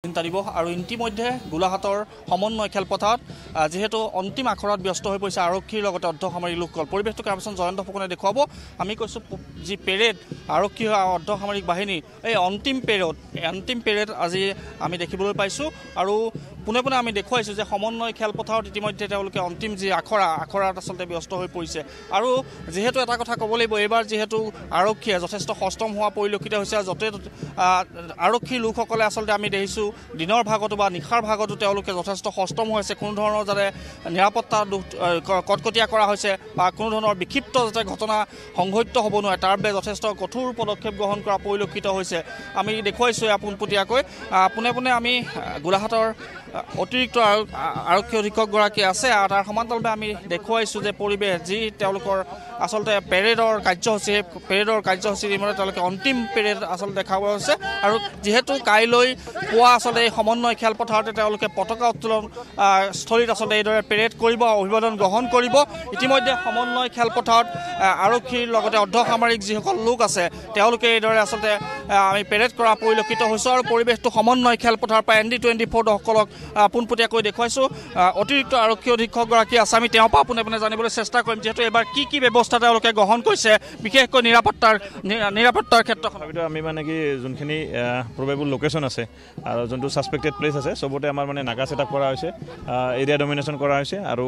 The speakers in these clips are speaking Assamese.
চিন্তা দিব আৰু ইতিমধ্যে গোলাঘাটৰ সমন্বয় খেলপথাৰত যেহেতু অন্তিম আখৰাত ব্যস্ত হৈ পৰিছে আৰক্ষীৰ লগতে অৰ্ধসামৰিক লোকসকল পৰিৱেশটো কেমেৰাপাৰ্চন জয়ন্ত ফুকনে দেখুৱাব আমি কৈছোঁ যি পেৰেড আৰক্ষী অৰ্ধসামৰিক বাহিনী এই অন্তিম পেৰেড আজি আমি দেখিবলৈ পাইছোঁ আৰু পুনে পুনে আমি দেখুৱাইছোঁ যে সমন্বয় খেলপথাৰত ইতিমধ্যে তেওঁলোকে অন্তিম যি আখৰাত আচলতে ব্যস্ত হৈ পৰিছে আৰু যেহেতু এটা কথা ক'ব লাগিব এইবাৰ যেহেতু আৰক্ষীয়ে যথেষ্ট সষ্টম হোৱা পৰিলক্ষিত হৈছে য'তে আৰক্ষীৰ লোকসকলে আচলতে আমি দেখিছোঁ দিনৰ ভাগতো বা নিশাৰ ভাগতো তেওঁলোকে যথেষ্ট সষ্টম হৈছে কোনো ধৰণৰ যাতে নিৰাপত্তা কটকটীয়া কৰা হৈছে বা কোনো ধৰণৰ বিক্ষিপ্ত যাতে ঘটনা সংঘটিত হ'ব নোৱাৰে তাৰ বাবে যথেষ্ট কঠোৰ পদক্ষেপ গ্ৰহণ কৰা পৰিলক্ষিত হৈছে আমি দেখুৱাইছোঁ পোনপটীয়াকৈ পোনে পোনে আমি গোলাঘাটৰ অতিৰিক্ত আৰক্ষী অধীক্ষকগৰাকী আছে আৰু তাৰ সমান্তৰালভাৱে আমি দেখুৱাইছোঁ যে পৰিৱেশ যি তেওঁলোকৰ আচলতে পেৰেডৰ কাৰ্যসূচীৰ ইমানে তেওঁলোকে অন্তিম পেৰেড আচলতে দেখাব হৈছে আৰু যিহেতু কাইলৈ পুৱা আচলতে এই সমন্বয় খেলপথাৰতে তেওঁলোকে পতাকা উত্তোলন স্থলীত আচলতে এইদৰে পেৰেড কৰিব অভিবাদন গ্ৰহণ কৰিব ইতিমধ্যে সমন্বয় খেলপথাৰত আৰক্ষীৰ লগতে অৰ্ধসামৰিক যিসকল লোক আছে তেওঁলোকে এইদৰে আচলতে আমি পেৰেড কৰা পৰিলক্ষিত হৈছোঁ আৰু পৰিৱেশটো সমন্বয় খেলপথাৰৰ পৰা ND24 দসকলক পোনপটীয়াকৈ দেখুৱাইছোঁ অতিৰিক্ত আৰক্ষী অধীক্ষকগৰাকী আছে আমি তেওঁৰ পৰা পোনে পোনে জানিবলৈ চেষ্টা কৰিম যিহেতু এবাৰ কি ব্যৱস্থা তেওঁলোকে গ্ৰহণ কৰিছে বিশেষকৈ নিৰাপত্তাৰ ক্ষেত্ৰখন আমি মানে কি যোনখিনি প্ৰবেবল লোকেশ্যন আছে আৰু যোনটো ছাছপেক্টেড প্লেচ আছে চবতে আমাৰ মানে নাকা ছেটআপ কৰা হৈছে এৰিয়া ডমিনেশ্যন কৰা হৈছে আৰু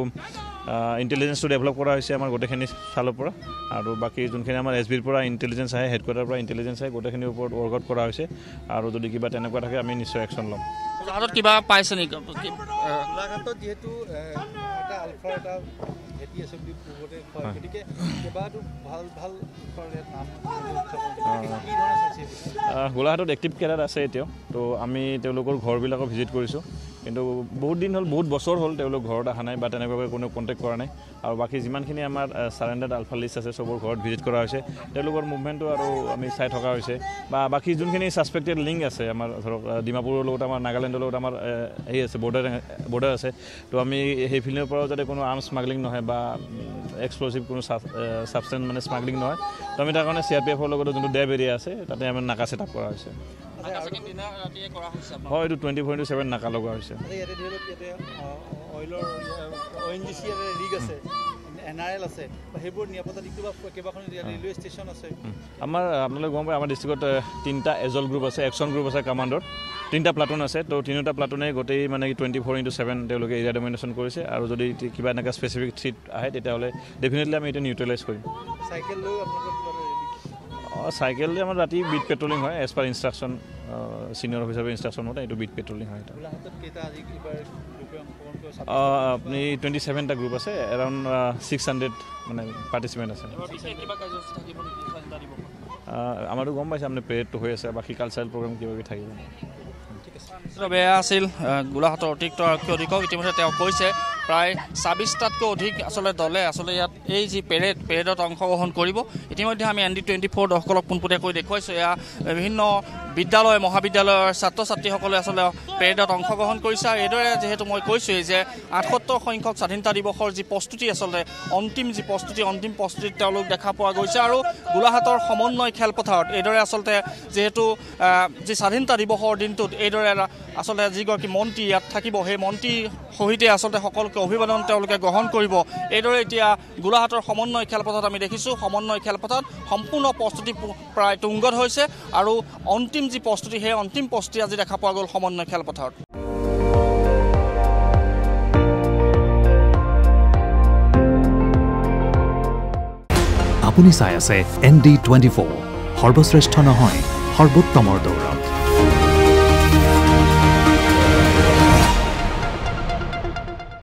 ইণ্টেলিজেঞ্চটো ডেভেলপ কৰা হৈছে আমাৰ গোটেইখিনি ফালৰ পৰা আৰু বাকী যোনখিনি আমাৰ SBৰ পৰা ইণ্টেলিজেঞ্চ আহে হেডকোৱাৰ্টাৰৰ পৰা ইণ্টেলিজেঞ্চ আহে গোটেইখিনিৰ ওপৰত ৱৰ্কআউট কৰা হৈছে আৰু যদি কিবা তেনেকুৱা থাকে আমি নিশ্চয় একশ্যন ল'ম গোলাঘাটত কিবা পাইছে নেকি গোলাঘাটত যিহেতু এটা আলফা এটা ভেটি আছে বুলি পূৰ্বতে কয় গতিকে কেইবাটো ভাল গোলাঘাটত এক্টিভ কেডাৰ আছে এতিয়াও তো আমি তেওঁলোকৰ ঘৰবিলাকো ভিজিট কৰিছোঁ কিন্তু বহুত দিন হ'ল বহুত বছৰ হ'ল তেওঁলোক ঘৰত অহা নাই বা তেনেকুৱাকৈ কোনো কণ্টেক্ট কৰা নাই আৰু বাকী যিমানখিনি আমাৰ ছাৰেণ্ডাৰ্ড আলফা লিষ্ট আছে চবৰ ঘৰত ভিজিট কৰা হৈছে তেওঁলোকৰ মুভমেণ্টটো আৰু আমি চাই থকা হৈছে বা বাকী যোনখিনি ছাছপেক্টেড লিংক আছে আমাৰ ধৰক ডিমাপুৰৰ লগত আমাৰ নাগালেণ্ডৰ লগত আমাৰ হেৰি আছে বৰ্ডাৰ আছে তো আমি সেইফিলৰ পৰাও যাতে কোনো আৰ্ম স্মাগলিং নহয় বা এক্সপ্ল'জিভ কোনো ছাবষ্টেঞ্চ মানে স্মাগলিং নহয় তো আমি তাৰ কাৰণে CRPFৰ লগতো যোনটো ডেব এৰিয়া আছে তাতে আমাৰ নাকা ছেটআপ কৰা হৈছে হয় এইটো 24/7 নাকা লগোৱা হৈছে NRL আছে সেইবোৰ নিৰাপত্তা দিশটো বা কেইবাখন ৰেলৱে ষ্টেচন আছে আমাৰ আপোনালোকে গম পায় আমাৰ ডিষ্ট্ৰিক্টত 3টা এজল গ্ৰুপ আছে একশ্যন গ্ৰুপ আছে কামাণ্ডৰ 3টা প্লাটুন আছে তো 3টা প্লাটুনে গোটেই মানে 24/7 তেওঁলোকে এৰিয়া ডমিনেশ্যন কৰিছে আৰু যদি কিবা এনেকুৱা স্পেচিফিক থ্ৰীট আহে তেতিয়াহ'লে ডেফিনেটলি আমি এইটো নিউট্ৰেলাইজ কৰিম চাইকেল লৈ চাইকেল আমাৰ ৰাতি বিট পেট্ৰলিং হয় এজ পাৰ ইনষ্ট্ৰাকশ্যন ছিনিয়ৰ অফিচাৰৰ ইনষ্ট্ৰাকশ্যন মতে এইটো বিট পেট্ৰলিং হয় আপুনি 27টা গ্ৰুপ আছে এৰাউণ্ড 600 মানে পাৰ্টিচিপেণ্ট আছে আমাৰতো গম পাইছে আপুনি পেৰেডটো হৈ আছে বাকী কালচাৰেল প্ৰগ্ৰেম কিবা কিবি থাকিব বেয়া আছিল গোলাঘাটৰ অতিৰিক্ত আৰক্ষী অধীক্ষক ইতিমধ্যে তেওঁ কৈছে প্ৰায় 26টাতকৈ অধিক আচলতে দলে আচলতে ইয়াত এই যি পেৰেডত অংশগ্ৰহণ কৰিব ইতিমধ্যে আমি ND24 দসকলক পোনপটীয়াকৈ দেখুৱাইছোঁ এয়া বিভিন্ন বিদ্যালয় মহাবিদ্যালয়ৰ ছাত্ৰ ছাত্ৰীসকলে আচলতে পেৰেডত অংশগ্ৰহণ কৰিছে আৰু এইদৰে যিহেতু মই কৈছোঁৱেই যে 78 সংখ্যক স্বাধীনতা দিৱসৰ যি প্ৰস্তুতি আচলতে অন্তিম প্ৰস্তুতিত তেওঁলোক দেখা পোৱা গৈছে আৰু গোলাঘাটৰ সমন্বয় খেলপথাৰত এইদৰে আচলতে যিহেতু যি স্বাধীনতা দিৱসৰ দিনটোত এইদৰে আচলতে যিগৰাকী মন্ত্ৰী ইয়াত থাকিব সেই মন্ত্ৰীৰ সহিতে আচলতে সকলোকে অভিবাদন তেওঁলোকে গ্ৰহণ কৰিব এইদৰে এতিয়া গোলাঘাটৰ সমন্বয় খেলপথাৰত আমি দেখিছোঁ সমন্বয় খেলপথাৰত সম্পূৰ্ণ প্ৰস্তুতি প্ৰায় তুংগত হৈছে আৰু অন্তিম যি প্ৰস্তুতি সেই অন্তিম প্ৰস্তুতি আজি দেখা পোৱা গ'ল সমন্বয় খেলপথাৰত আপুনি চাই আছে ND24 সৰ্বশ্ৰেষ্ঠ নহয় সৰ্বোত্তমৰ দৌৰ